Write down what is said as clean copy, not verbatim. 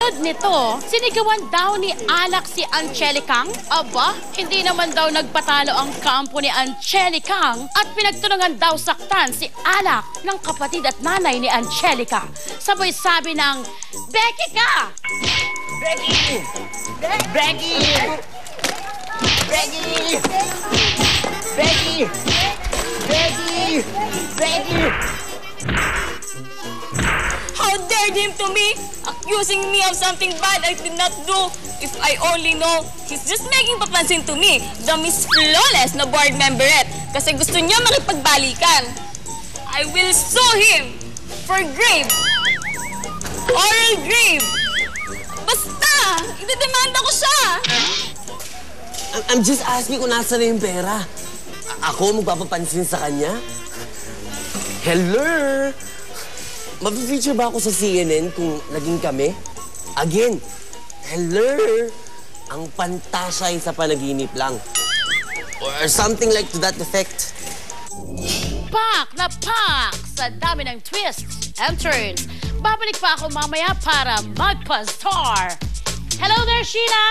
Nito, sinigawan daw ni Alak si Angelica. Aba, hindi naman daw nagpatalo ang kampo ni Angelica at pinagtulungan daw saktan si Alak ng kapatid at nanay ni Angelica. Sabay sabi ng, Becky ka! Becky! Becky! Becky! Becky! Becky! Becky! How dared him to me, accusing me of something bad I did not do. If I only know, he's just making papansin to me, the Miss Flawless na board memberette, kasi gusto niya makipagbalikan. I will sue him for grave. Oral grave. Basta, idedemanda ko siya. I'm just asking kung nasa na yung pera. Ako magpapapansin sa kanya? Hello? Mapifeature ba ako sa CNN kung naging kami? Again, hello? Ang pantasya ay sa panaginip lang. Or something like to that effect. Pak na pak sa dami ng twists and turns. Babalik pa ako mamaya para magpa-star. Hello there, Sheila!